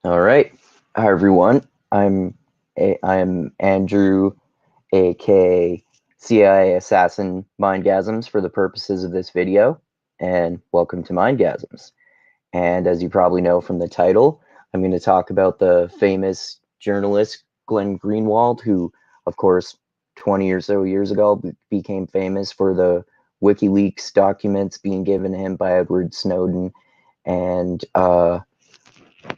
All right. Hi, everyone. I'm Andrew, aka C.I.A. Assassin Mindgasms for the purposes of this video, and welcome to Mindgasms. And as you probably know from the title, I'm going to talk about the famous journalist Glenn Greenwald, who, of course, 20 or so years ago became famous for the WikiLeaks documents being given to him by Edward Snowden and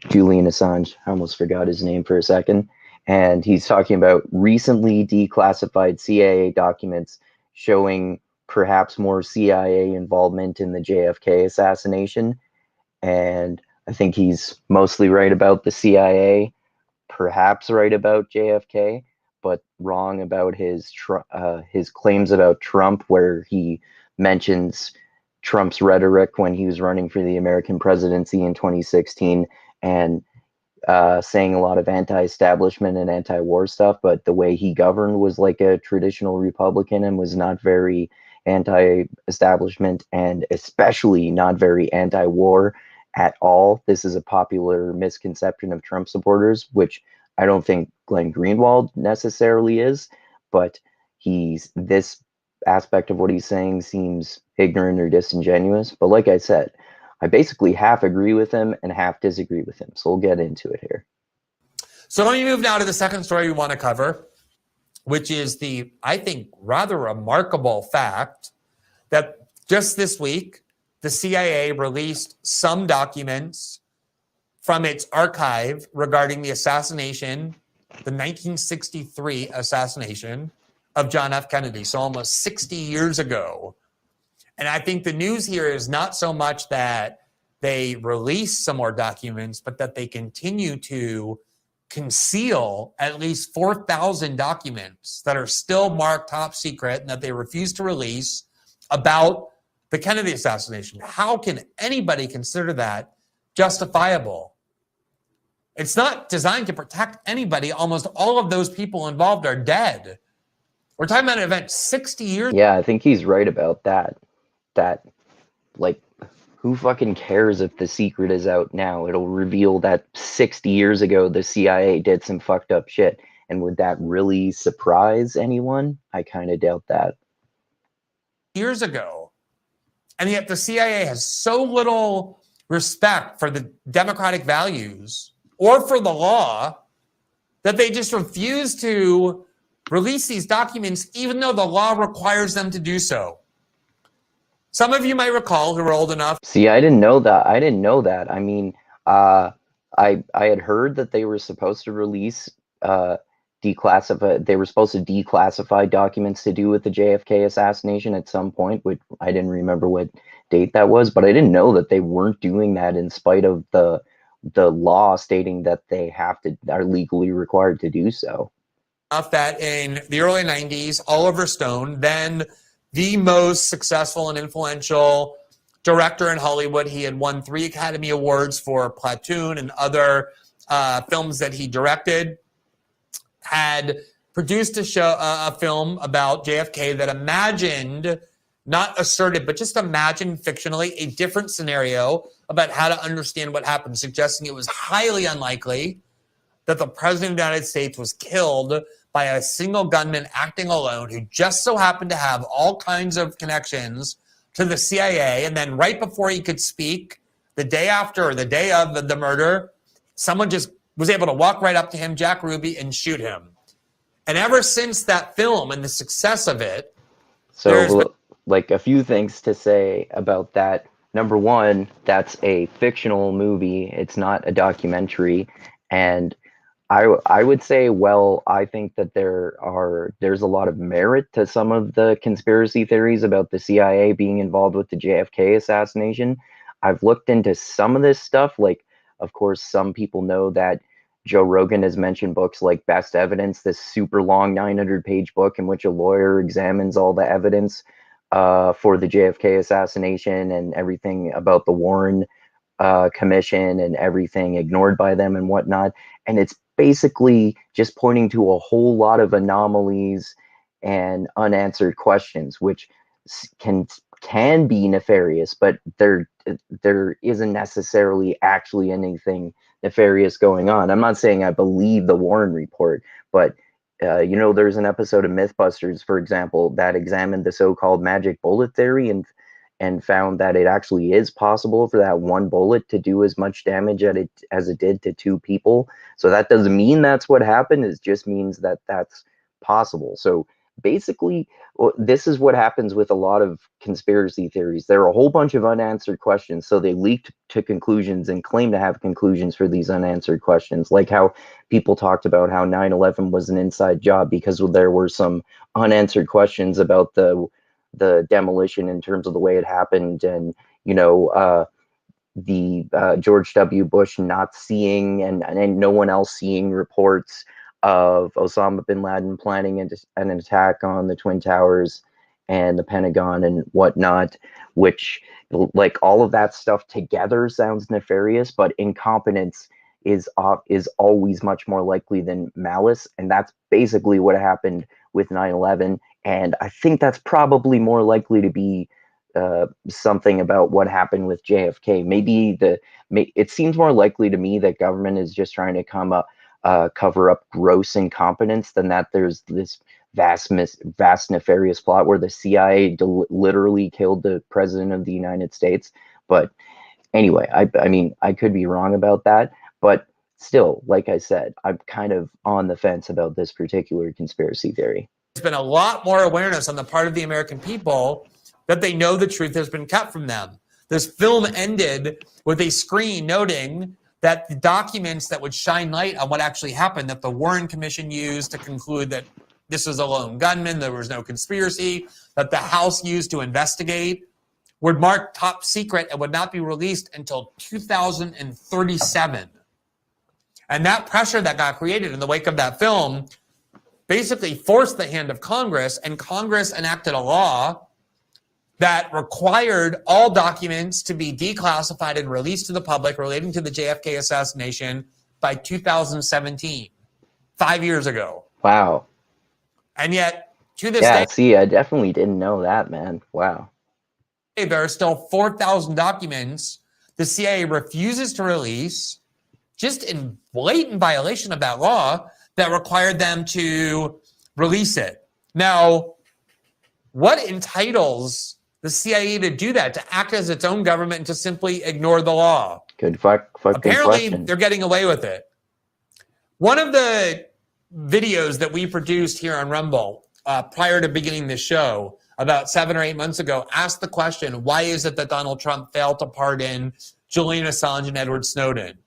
Julian Assange. I almost forgot his name for a second. And he's talking about recently declassified CIA documents showing perhaps more CIA involvement in the JFK assassination. And I think he's mostly right about the CIA, perhaps right about JFK, but wrong about his claims about Trump, where he mentions Trump's rhetoric when he was running for the American presidency in 2016 and saying a lot of anti-establishment and anti-war stuff, but the way he governed was like a traditional Republican and was not very anti-establishment and especially not very anti-war at all. This is a popular misconception of Trump supporters, which I don't think Glenn Greenwald necessarily is, but this aspect of what he's saying seems ignorant or disingenuous. But like I said, I basically half agree with him and half disagree with him. So we'll get into it here. So let me move now to the second story we want to cover, which is the, I think, rather remarkable fact that just this week, the CIA released some documents from its archive regarding the assassination, the 1963 assassination of John F. Kennedy, so almost 60 years ago. And I think the news here is not so much that they release some more documents, but that they continue to conceal at least 4,000 documents that are still marked top secret and that they refuse to release about the Kennedy assassination. How can anybody consider that justifiable? It's not designed to protect anybody. Almost all of those people involved are dead. We're talking about an event 60 years. Yeah, I think he's right about that. Like, who fucking cares if the secret is out now? It'll reveal that 60 years ago the CIA did some fucked up shit. And would that really surprise anyone? I kind of doubt that. Years ago. And yet the CIA has so little respect for the democratic values or for the law that they just refuse to release these documents, even though the law requires them to do so. Some of you might recall who are old enough. See, I didn't know that. I mean, I had heard that they were supposed to release declassify. They were supposed to declassify documents to do with the JFK assassination at some point, which I didn't remember what date that was, but I didn't know that they weren't doing that in spite of the law stating that they are legally required to do so. That in the early 90s, Oliver Stone, then the most successful and influential director in Hollywood. He had won 3 Academy Awards for Platoon and other films that he directed, had produced a film about JFK that imagined, not asserted, but just imagined fictionally a different scenario about how to understand what happened, suggesting it was highly unlikely that the president of the United States was killed by a single gunman acting alone who just so happened to have all kinds of connections to the CIA. And then right before he could speak, the day after or the day of the murder, someone just was able to walk right up to him, Jack Ruby, and shoot him. And ever since that film and the success of it, so like a few things to say about that. Number one, that's a fictional movie. It's not a documentary. And I would say, well, I think that there's a lot of merit to some of the conspiracy theories about the CIA being involved with the JFK assassination. I've looked into some of this stuff. Like, of course, some people know that Joe Rogan has mentioned books like Best Evidence, this super long 900-page book in which a lawyer examines all the evidence for the JFK assassination and everything about the Warren Commission and everything ignored by them and whatnot. And it's basically just pointing to a whole lot of anomalies and unanswered questions, which can can be nefarious, but there isn't necessarily actually anything nefarious going on. I'm not saying I believe the Warren report, but there's an episode of Mythbusters, for example, that examined the so-called magic bullet theory and found that it actually is possible for that one bullet to do as much damage as it did to two people. So that doesn't mean that's what happened. It just means that that's possible. So basically, this is what happens with a lot of conspiracy theories. There are a whole bunch of unanswered questions, so they leak to conclusions and claim to have conclusions for these unanswered questions, like how people talked about how 9/11 was an inside job because there were some unanswered questions about the demolition in terms of the way it happened, and the George W. Bush not seeing and no one else seeing reports of Osama bin Laden planning an attack on the Twin Towers and the Pentagon and whatnot, which, like, all of that stuff together sounds nefarious, but incompetence is always much more likely than malice, and that's basically what happened with 9/11. And I think that's probably more likely to be something about what happened with J.F.K. It seems more likely to me that government is just trying to cover up gross incompetence than that there's this vast nefarious plot where the CIA literally killed the president of the United States. But anyway, I mean, I could be wrong about that, but still, like I said, I'm kind of on the fence about this particular conspiracy theory. There's been a lot more awareness on the part of the American people that they know the truth has been kept from them. This film ended with a screen noting that the documents that would shine light on what actually happened, that the Warren Commission used to conclude that this was a lone gunman, there was no conspiracy, that the House used to investigate, would mark top secret and would not be released until 2037. And that pressure that got created in the wake of that film basically forced the hand of Congress, and Congress enacted a law that required all documents to be declassified and released to the public relating to the JFK assassination by 2017, 5 years ago. Wow. And yet, to this day, see, I definitely didn't know that, man. Wow. There are still 4,000 documents the CIA refuses to release, just in blatant violation of that law that required them to release it. Now, what entitles the CIA to do that, to act as its own government and to simply ignore the law? Good fucking Apparently, question. They're getting away with it. One of the videos that we produced here on Rumble prior to beginning the show about 7 or 8 months ago asked the question, why is it that Donald Trump failed to pardon Julian Assange and Edward Snowden?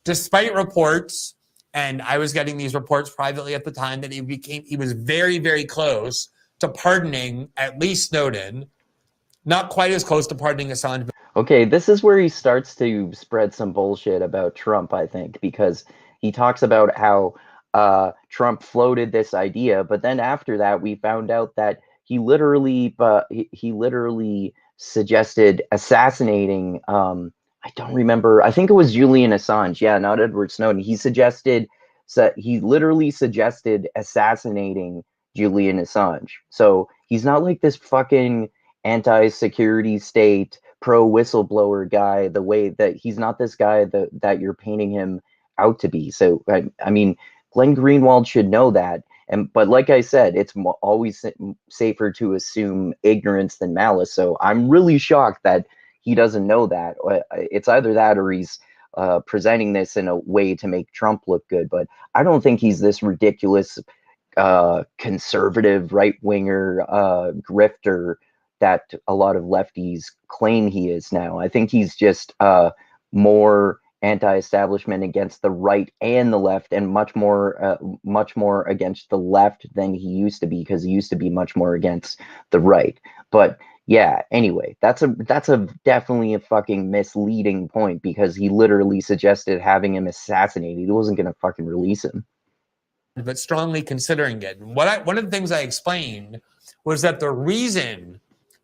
Despite reports, and I was getting these reports privately at the time, that he was very, very close to pardoning at least Snowden, not quite as close to pardoning Assange. Okay, this is where he starts to spread some bullshit about Trump, I think, because he talks about how Trump floated this idea, but then after that, we found out that he literally suggested assassinating. I don't remember. I think it was Julian Assange. Yeah, not Edward Snowden. He literally suggested assassinating Julian Assange. So he's not like this fucking anti-security state pro-whistleblower guy, the way that he's not this guy that you're painting him out to be. So I mean, Glenn Greenwald should know that. But like I said, it's always safer to assume ignorance than malice. So I'm really shocked that he doesn't know that. It's either that or he's presenting this in a way to make Trump look good. But I don't think he's this ridiculous conservative right-winger grifter that a lot of lefties claim he is now. I think he's just more anti-establishment against the right and the left, and much more against the left than he used to be, because he used to be much more against the right. But yeah, anyway, that's definitely a fucking misleading point, because he literally suggested having him assassinated. He wasn't gonna fucking release him. But strongly considering it. One of the things I explained was that the reason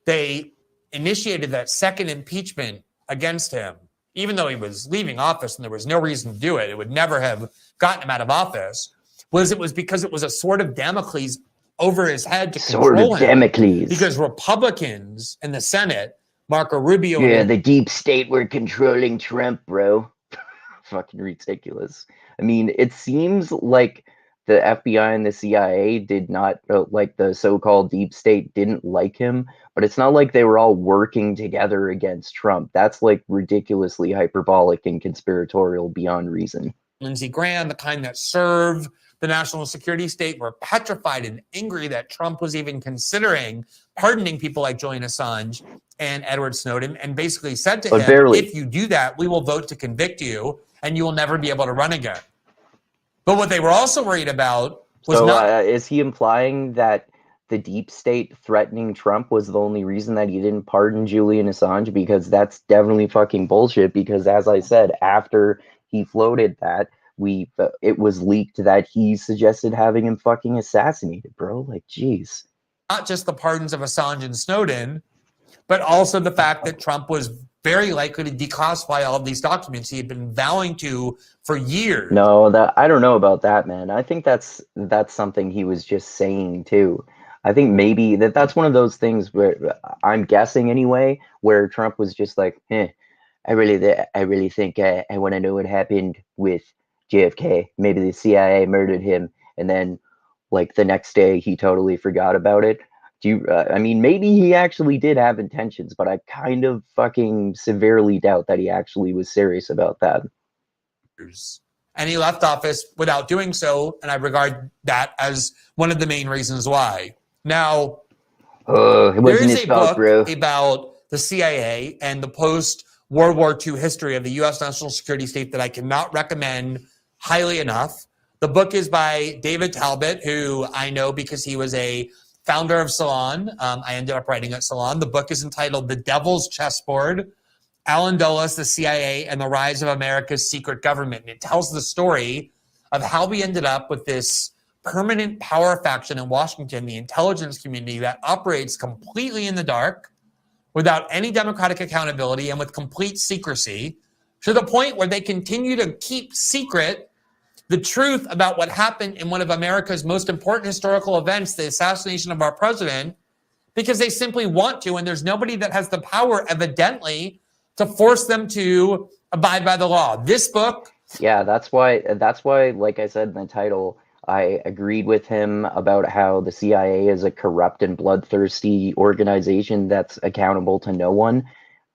they initiated that second impeachment against him, even though he was leaving office and there was no reason to do it, it would never have gotten him out of office, was because it was a sword of Damocles over his head to Sword control of him, Damocles. because Republicans in the Senate, Marco Rubio, yeah, the deep state were controlling Trump, bro. Fucking ridiculous. I mean, it seems like the FBI and the CIA did not, like the so-called deep state didn't like him, but it's not like they were all working together against Trump. That's like ridiculously hyperbolic and conspiratorial beyond reason. Lindsey Graham, the kind that serve the national security state, were petrified and angry that Trump was even considering pardoning people like Julian Assange and Edward Snowden, and basically said to him, barely. if you do that, we will vote to convict you and you will never be able to run again. But what they were also worried about was is he implying that the deep state threatening Trump was the only reason that he didn't pardon Julian Assange? Because that's definitely fucking bullshit. Because as I said, after he floated that, it was leaked that he suggested having him fucking assassinated, bro. Like, jeez. not just the pardons of Assange and Snowden, but also the fact that Trump was very likely to declassify all of these documents he had been vowing to for years. No, I don't know about that, man. I think that's something he was just saying too. I think maybe that's one of those things where I'm guessing anyway, where Trump was just like, I really think I want to know what happened with J.F.K. Maybe the CIA murdered him, and then like the next day he totally forgot about it. I mean, maybe he actually did have intentions, but I kind of fucking severely doubt that he actually was serious about that. And he left office without doing so, and I regard that as one of the main reasons why. Now, there is a book about the CIA and the post-World War II history of the U.S. national security state that I cannot recommend highly enough. The book is by David Talbot, who I know because he was a founder of Salon. I ended up writing at Salon. The book is entitled The Devil's Chessboard: Alan Dulles, the CIA, and the Rise of America's Secret Government. And it tells the story of how we ended up with this permanent power faction in Washington, the intelligence community, that operates completely in the dark, without any democratic accountability, and with complete secrecy, to the point where they continue to keep secret the truth about what happened in one of America's most important historical events, the assassination of our president, because they simply want to, and there's nobody that has the power, evidently, to force them to abide by the law. This book... Yeah, that's why, like I said in the title, I agreed with him about how the CIA is a corrupt and bloodthirsty organization that's accountable to no one.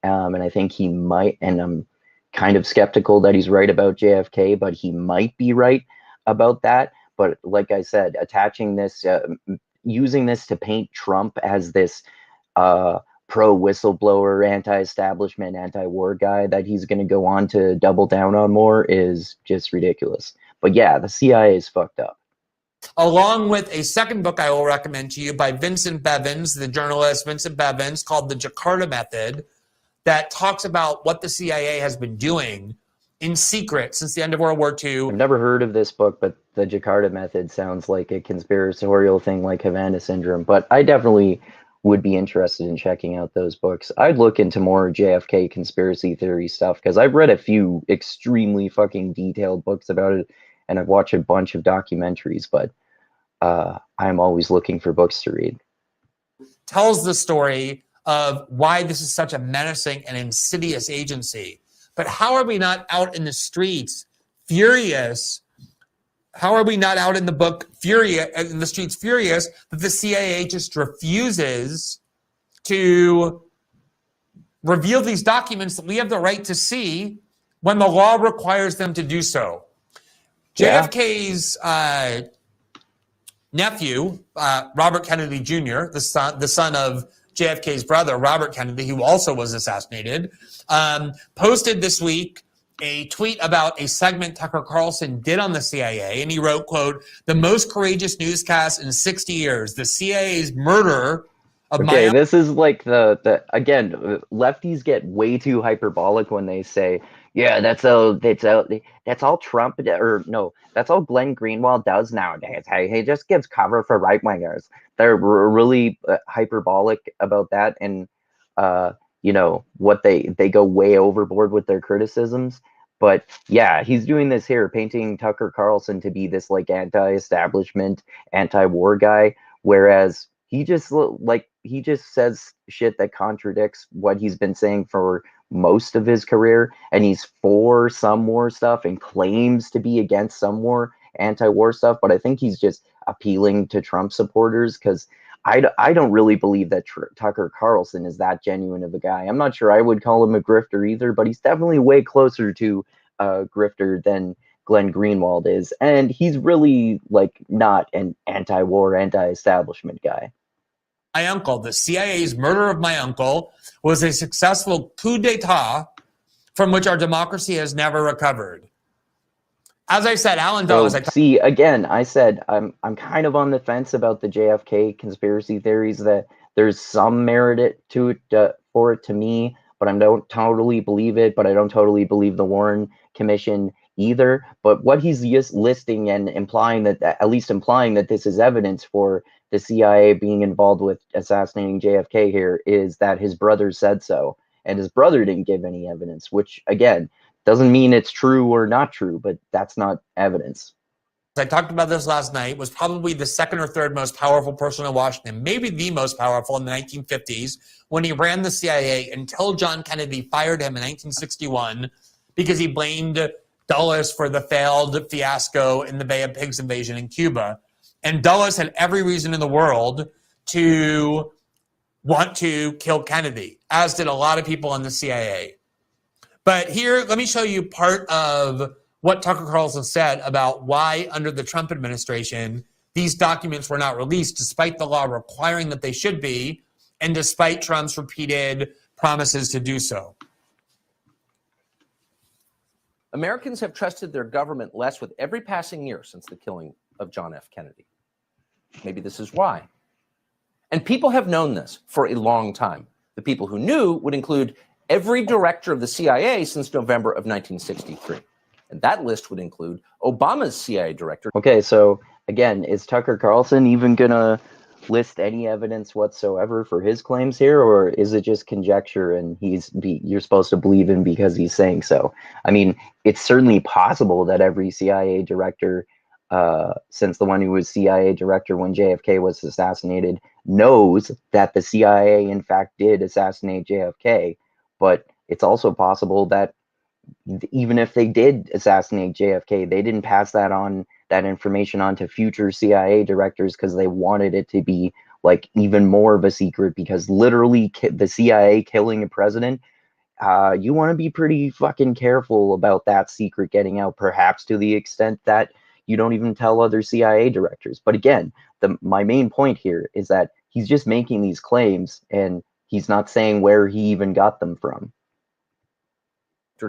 And I think he might, and I'm kind of skeptical that he's right about JFK, but he might be right about that. But like I said, attaching this, using this to paint Trump as this pro-whistleblower, anti-establishment, anti-war guy that he's going to go on to double down on more is just ridiculous. But yeah, the CIA is fucked up. Along with a second book I will recommend to you by Vincent Bevins, the journalist Vincent Bevins, called The Jakarta Method, that talks about what the CIA has been doing in secret since the end of World War II. I've never heard of this book, but The Jakarta Method sounds like a conspiratorial thing like Havana Syndrome, but I definitely would be interested in checking out those books. I'd look into more JFK conspiracy theory stuff, because I've read a few extremely fucking detailed books about it, and I've watched a bunch of documentaries, but I'm always looking for books to read. Tells the story of why this is such a menacing and insidious agency. But how are we not out in the streets furious? How are we not out in the book furious, in the streets furious that the CIA just refuses to reveal these documents that we have the right to see when the law requires them to do so? Yeah. JFK's nephew, Robert Kennedy Jr., the son of JFK's brother, Robert Kennedy, who also was assassinated, posted this week a tweet about a segment Tucker Carlson did on the CIA, and he wrote, quote, "The most courageous newscast in 60 years, the CIA's murder of okay, this is like the again, lefties get way too hyperbolic when they say, yeah, that's all Trump, or no, that's all Glenn Greenwald does nowadays. Hey, he just gives cover for right-wingers. They're really hyperbolic about that, and you know what, they go way overboard with their criticisms. But yeah, he's doing this here, painting Tucker Carlson to be this like anti-establishment, anti-war guy, whereas he just says shit that contradicts what he's been saying for most of his career, and he's for some war stuff and claims to be against some more anti-war stuff. But I think he's just appealing to Trump supporters, because I don't really believe that Tucker Carlson is that genuine of a guy. I'm not sure I would call him a grifter either, but he's definitely way closer to a grifter than Glenn Greenwald is, and he's really like not an anti-war, anti-establishment guy. My uncle, the CIA's murder of my uncle, was a successful coup d'etat from which our democracy has never recovered. As I said, Alan Dawes. See, again, I said I'm kind of on the fence about the J.F.K. conspiracy theories. That there's some merit to it for it to me, but I don't totally believe it. But I don't totally believe the Warren Commission either. But what he's just listing and implying that, at least implying that this is evidence for the CIA being involved with assassinating JFK here, is that his brother said so, and his brother didn't give any evidence, which again doesn't mean it's true or not true, but that's not evidence. I talked about this last night, was probably the second or third most powerful person in Washington, maybe the most powerful in the 1950s, when he ran the CIA until John Kennedy fired him in 1961 because he blamed Dulles for the failed fiasco in the Bay of Pigs invasion in Cuba. And Dulles had every reason in the world to want to kill Kennedy, as did a lot of people in the CIA. But here, let me show you part of what Tucker Carlson said about why, under the Trump administration, these documents were not released, despite the law requiring that they should be, and despite Trump's repeated promises to do so. Americans have trusted their government less with every passing year since the killing of John F. Kennedy. Maybe this is why. And people have known this for a long time. The people who knew would include every director of the CIA since November of 1963. And that list would include Obama's CIA director. Okay, so again, is Tucker Carlson even going to list any evidence whatsoever for his claims here, or is it just conjecture and you're supposed to believe him because he's saying so? I mean, it's certainly possible that every CIA director, since the one who was CIA director when JFK was assassinated, knows that the CIA in fact did assassinate JFK. But it's also possible that even if they did assassinate JFK, they didn't pass that information on to future CIA directors because they wanted it to be like even more of a secret, because literally the CIA killing a president, you want to be pretty fucking careful about that secret getting out, perhaps to the extent that you don't even tell other CIA directors. But again, my main point here is that he's just making these claims and he's not saying where he even got them from.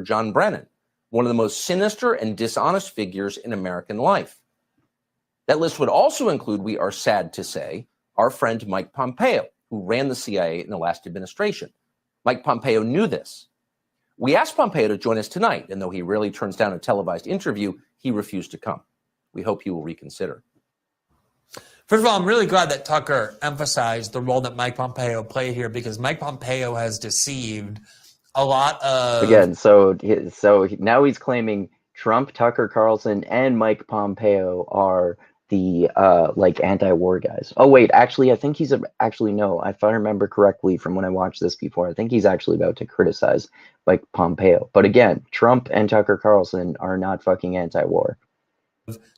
John Brennan, one of the most sinister and dishonest figures in American life. That list would also include, we are sad to say, our friend Mike Pompeo, who ran the CIA in the last administration. Mike Pompeo knew this. We asked Pompeo to join us tonight, and though he rarely turns down a televised interview, he refused to come. We hope he will reconsider. First of all, I'm really glad that Tucker emphasized the role that Mike Pompeo played here, because Mike Pompeo has deceived a lot of... Again, so now he's claiming Trump, Tucker Carlson, and Mike Pompeo are the like anti-war guys. Oh wait, actually, I think he's no. If I remember correctly from when I watched this before, I think he's actually about to criticize Mike Pompeo. But again, Trump and Tucker Carlson are not fucking anti-war.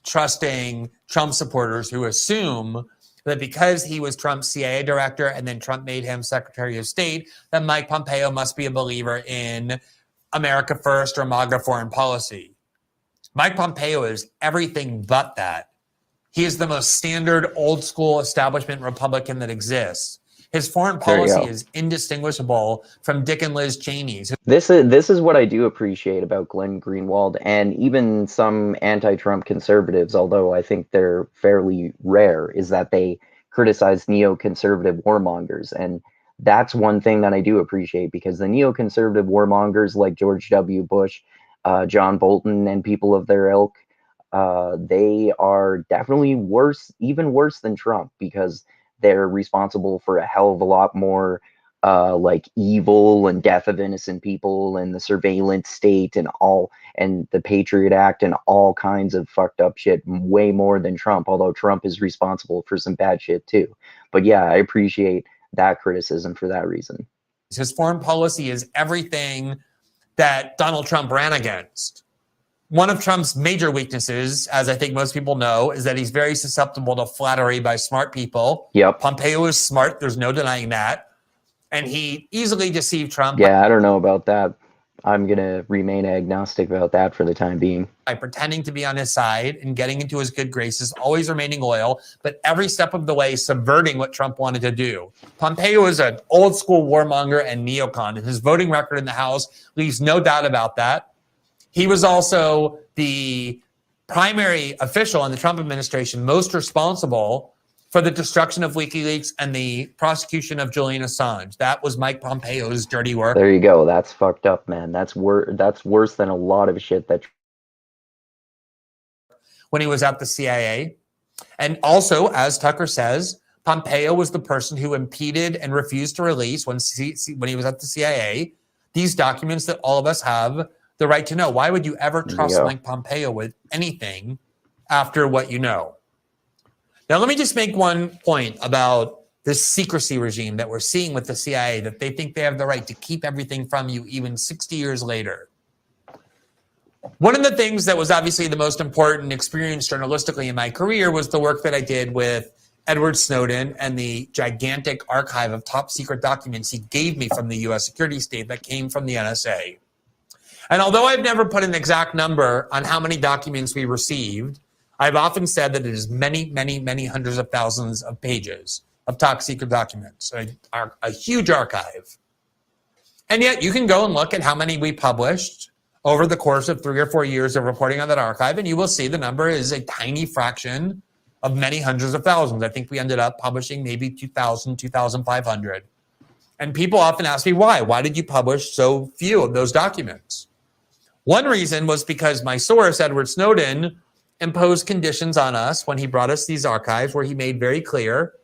Trusting Trump supporters who assume that because he was Trump's CIA director and then Trump made him Secretary of State, that Mike Pompeo must be a believer in America First or MAGA foreign policy. Mike Pompeo is everything but that. He is the most standard, old school establishment Republican that exists. His foreign policy is indistinguishable from Dick and Liz Cheney's. This is what I do appreciate about Glenn Greenwald and even some anti-Trump conservatives, although I think they're fairly rare, is that they criticize neoconservative warmongers. And that's one thing that I do appreciate, because the neoconservative warmongers like George W. Bush, John Bolton, and people of their ilk, they are definitely worse, even worse than Trump, because they're responsible for a hell of a lot more like evil and death of innocent people and the surveillance state and the Patriot Act and all kinds of fucked up shit, way more than Trump, although Trump is responsible for some bad shit too. But yeah, I appreciate that criticism for that reason. His foreign policy is everything that Donald Trump ran against. One of Trump's major weaknesses, as I think most people know, is that he's very susceptible to flattery by smart people. Yep. Pompeo is smart. There's no denying that. And he easily deceived Trump. Yeah, I don't know about that. I'm going to remain agnostic about that for the time being. By pretending to be on his side and getting into his good graces, always remaining loyal, but every step of the way subverting what Trump wanted to do. Pompeo is an old school warmonger and neocon, and his voting record in the House leaves no doubt about that. He was also the primary official in the Trump administration most responsible for the destruction of WikiLeaks and the prosecution of Julian Assange. That was Mike Pompeo's dirty work. There you go. That's fucked up, man. That's worse than a lot of shit that when he was at the CIA. And also, as Tucker says, Pompeo was the person who impeded and refused to release when he was at the CIA these documents that all of us have the right to know. Why would you ever trust Mike Pompeo with anything after what you know? Now, let me just make one point about this secrecy regime that we're seeing with the CIA, that they think they have the right to keep everything from you even 60 years later. One of the things that was obviously the most important experience journalistically in my career was the work that I did with Edward Snowden and the gigantic archive of top secret documents he gave me from the US security state that came from the NSA. And although I've never put an exact number on how many documents we received, I've often said that it is many, many, many hundreds of thousands of pages of top secret documents, a huge archive. And yet you can go and look at how many we published over the course of 3 or 4 years of reporting on that archive, and you will see the number is a tiny fraction of many hundreds of thousands. I think we ended up publishing maybe 2,000, 2,500. And people often ask me why. Why did you publish so few of those documents? One reason was because my source, Edward Snowden, imposed conditions on us when he brought us these archives where he made very clear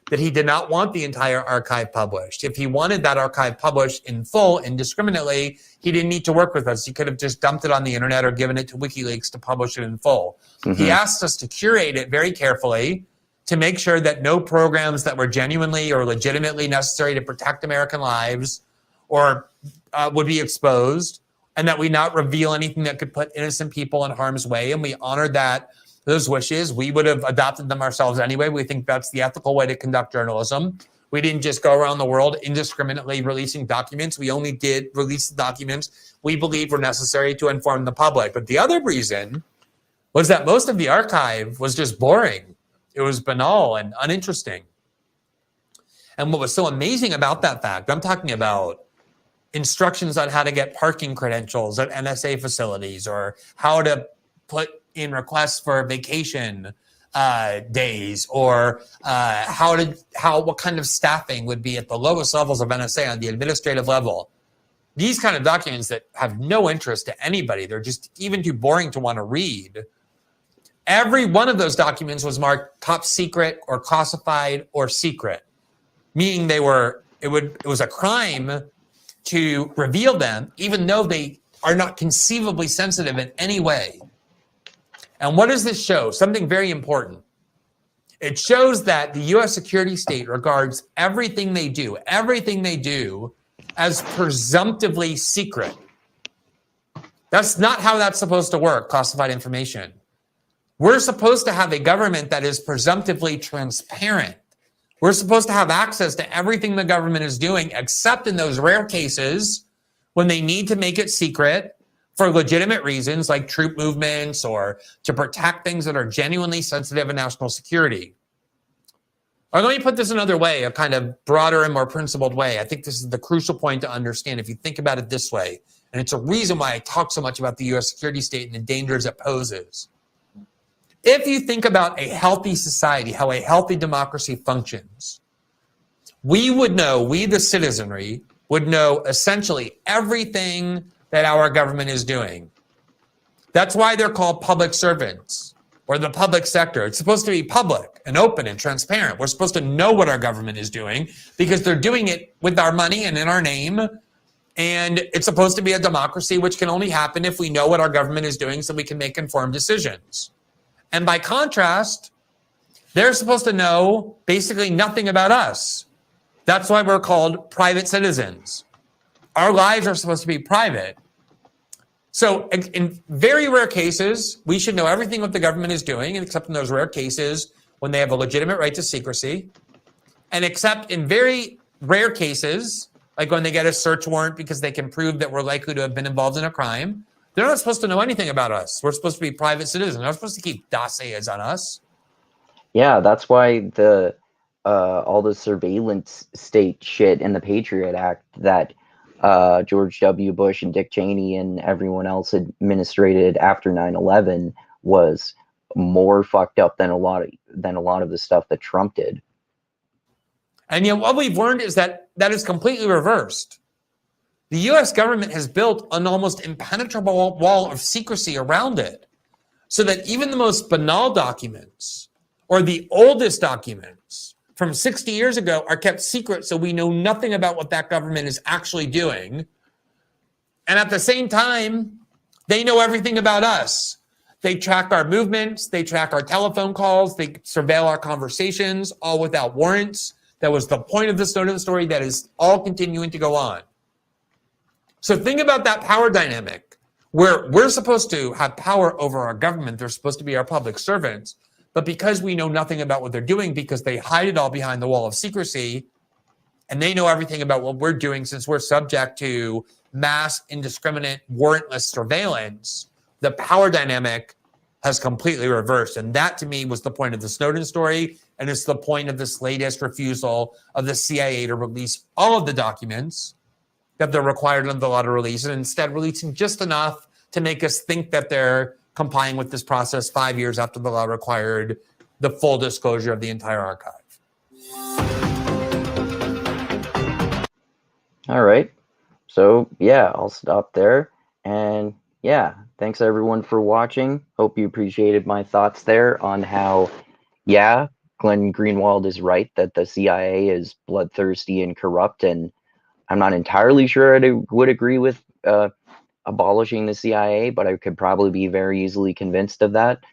that he did not want the entire archive published. If he wanted that archive published in full, indiscriminately, he didn't need to work with us. He could have just dumped it on the internet or given it to WikiLeaks to publish it in full. Mm-hmm. He asked us to curate it very carefully to make sure that no programs that were genuinely or legitimately necessary to protect American lives or would be exposed, and that we not reveal anything that could put innocent people in harm's way. And we honored those wishes. We would have adopted them ourselves anyway. We think that's the ethical way to conduct journalism. We didn't just go around the world indiscriminately releasing documents. We only did release the documents we believe were necessary to inform the public. But the other reason was that most of the archive was just boring. It was banal and uninteresting. And what was so amazing about that fact, I'm talking about instructions on how to get parking credentials at NSA facilities, or how to put in requests for vacation days, or what kind of staffing would be at the lowest levels of NSA on the administrative level. These kind of documents that have no interest to anybody, they're just even too boring to want to read. Every one of those documents was marked top secret or classified or secret, meaning it was a crime to reveal them, even though they are not conceivably sensitive in any way. And what does this show? Something very important. It shows that the U.S. security state regards everything they do as presumptively secret. That's not how that's supposed to work, classified information. We're supposed to have a government that is presumptively transparent. We're supposed to have access to everything the government is doing, except in those rare cases when they need to make it secret for legitimate reasons like troop movements or to protect things that are genuinely sensitive in national security. Or let me put this another way, a kind of broader and more principled way. I think this is the crucial point to understand if you think about it this way. And it's a reason why I talk so much about the U.S. security state and the dangers it poses. If you think about a healthy society, how a healthy democracy functions, we the citizenry, would know essentially everything that our government is doing. That's why they're called public servants. or the public sector. It's supposed to be public and open and transparent. We're supposed to know what our government is doing because they're doing it with our money and in our name. And it's supposed to be a democracy, which can only happen if we know what our government is doing so we can make informed decisions. And by contrast, they're supposed to know basically nothing about us. That's why we're called private citizens. Our lives are supposed to be private. So in very rare cases, we should know everything what the government is doing, except in those rare cases when they have a legitimate right to secrecy. And except in very rare cases, like when they get a search warrant because they can prove that we're likely to have been involved in a crime, they're not supposed to know anything about us. We're supposed to be private citizens. They're not supposed to keep dossiers on us. Yeah, that's why the all the surveillance state shit in the Patriot Act that George W. Bush and Dick Cheney and everyone else administrated after 9/11 was more fucked up than a lot of the stuff that Trump did. And yet what we've learned is that is completely reversed. The US government has built an almost impenetrable wall of secrecy around it, so that even the most banal documents or the oldest documents from 60 years ago are kept secret, so we know nothing about what that government is actually doing. And at the same time, they know everything about us. They track our movements, they track our telephone calls, they surveil our conversations, all without warrants. That was the point of the story. That is all continuing to go on. So think about that power dynamic where we're supposed to have power over our government. They're supposed to be our public servants. But because we know nothing about what they're doing, because they hide it all behind the wall of secrecy, and they know everything about what we're doing since we're subject to mass, indiscriminate, warrantless surveillance, the power dynamic has completely reversed. And that, to me, was the point of the Snowden story. And it's the point of this latest refusal of the CIA to release all of the documents that they're required under the law to release, and instead releasing just enough to make us think that they're complying with this process 5 years after the law required the full disclosure of the entire archive. All right. So, yeah, I'll stop there. And yeah, thanks everyone for watching. Hope you appreciated my thoughts there on how, yeah, Glenn Greenwald is right that the CIA is bloodthirsty and corrupt. And I'm not entirely sure I would agree with abolishing the CIA, but I could probably be very easily convinced of that.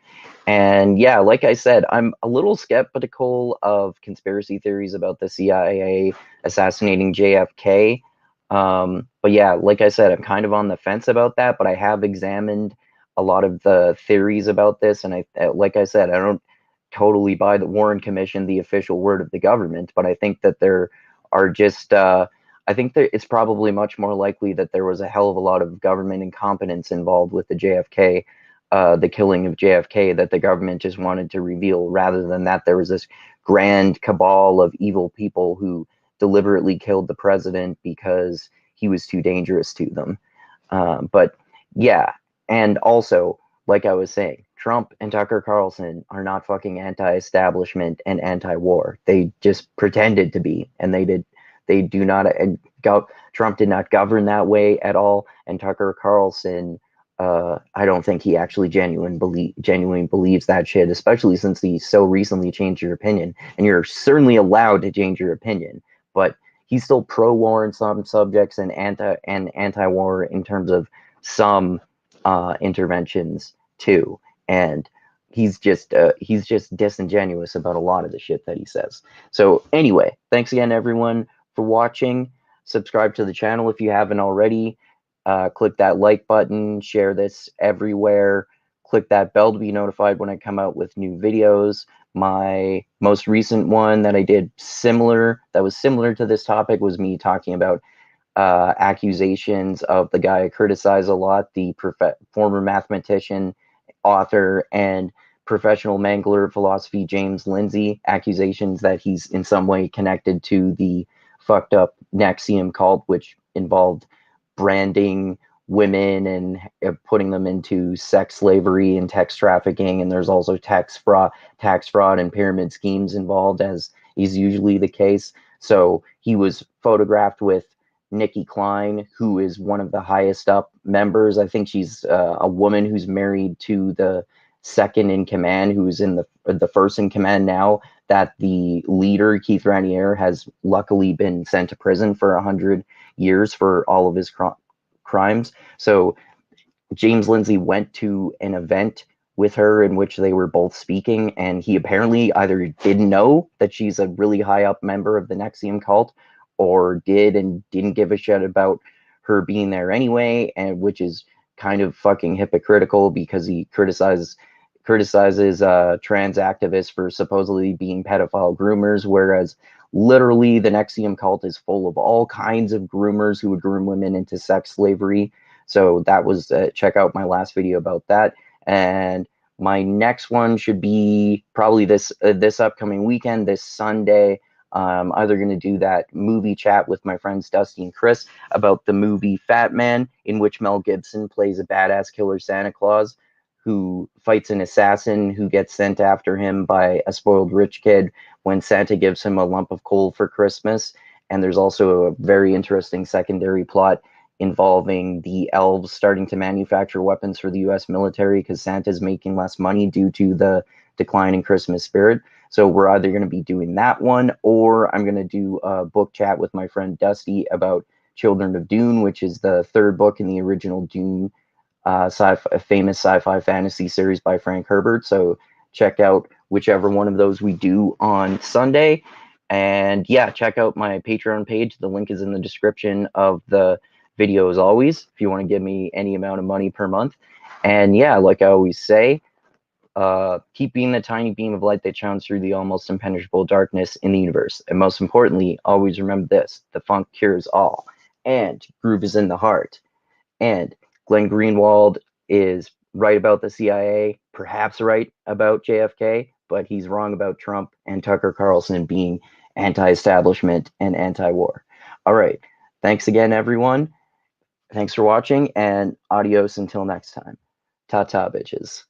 And yeah, like I said, I'm a little skeptical of conspiracy theories about the CIA assassinating J.F.K. But yeah, like I said, I'm kind of on the fence about that, but I have examined a lot of the theories about this. And like I said, I don't totally buy the Warren Commission, the official word of the government, but I think that there are just, I think that it's probably much more likely that there was a hell of a lot of government incompetence involved with the JFK, the killing of JFK, that the government just wanted to reveal, rather than that there was this grand cabal of evil people who deliberately killed the president because he was too dangerous to them. But yeah, and also, like I was saying, Trump and Tucker Carlson are not fucking anti-establishment and anti-war. They just pretended to be, and they do not, Trump did not govern that way at all, and Tucker Carlson, I don't think he actually genuinely believes that shit, especially since he so recently changed your opinion. And you're certainly allowed to change your opinion, but he's still pro-war in some subjects and anti-war in terms of some interventions too. And he's just disingenuous about a lot of the shit that he says. So anyway, thanks again, everyone, for watching. Subscribe to the channel if you haven't already. Click that like button, share this everywhere, click that bell to be notified when I come out with new videos. My most recent one that I did that was similar to this topic, was me talking about accusations of the guy I criticize a lot, the former mathematician, author, and professional mangler of philosophy, James Lindsay, accusations that he's in some way connected to the fucked up NXIVM cult, which involved branding women and putting them into sex slavery and text trafficking. And there's also tax fraud and pyramid schemes involved, as is usually the case. So he was photographed with Nikki Klein, who is one of the highest up members. I think she's a woman who's married to the second in command, who's in the first in command now, that the leader, Keith Raniere, has luckily been sent to prison for 100 years for all of his crimes. So James Lindsay went to an event with her in which they were both speaking, and he apparently either didn't know that she's a really high up member of the NXIVM cult, or did and didn't give a shit about her being there anyway, and which is kind of fucking hypocritical because he criticizes trans activists for supposedly being pedophile groomers, whereas literally the NXIVM cult is full of all kinds of groomers who would groom women into sex slavery. So that was check out my last video about that. And my next one should be probably this upcoming weekend, this Sunday. I'm either going to do that movie chat with my friends Dusty and Chris about the movie Fat Man, in which Mel Gibson plays a badass killer Santa Claus who fights an assassin who gets sent after him by a spoiled rich kid when Santa gives him a lump of coal for Christmas. And there's also a very interesting secondary plot involving the elves starting to manufacture weapons for the U.S. military because Santa's making less money due to the decline in Christmas spirit. So we're either going to be doing that one, or I'm going to do a book chat with my friend Dusty about Children of Dune, which is the third book in the original Dune famous sci-fi fantasy series by Frank Herbert. So check out whichever one of those we do on Sunday. And yeah, check out my Patreon page. The link is in the description of the video as always, if you want to give me any amount of money per month. And yeah, like I always say, keep being the tiny beam of light that shines through the almost impenetrable darkness in the universe. And most importantly, always remember this: the funk cures all, and groove is in the heart. And Glenn Greenwald is right about the CIA, perhaps right about JFK, but he's wrong about Trump and Tucker Carlson being anti-establishment and anti-war. All right. Thanks again, everyone. Thanks for watching, and adios until next time. Ta-ta, bitches.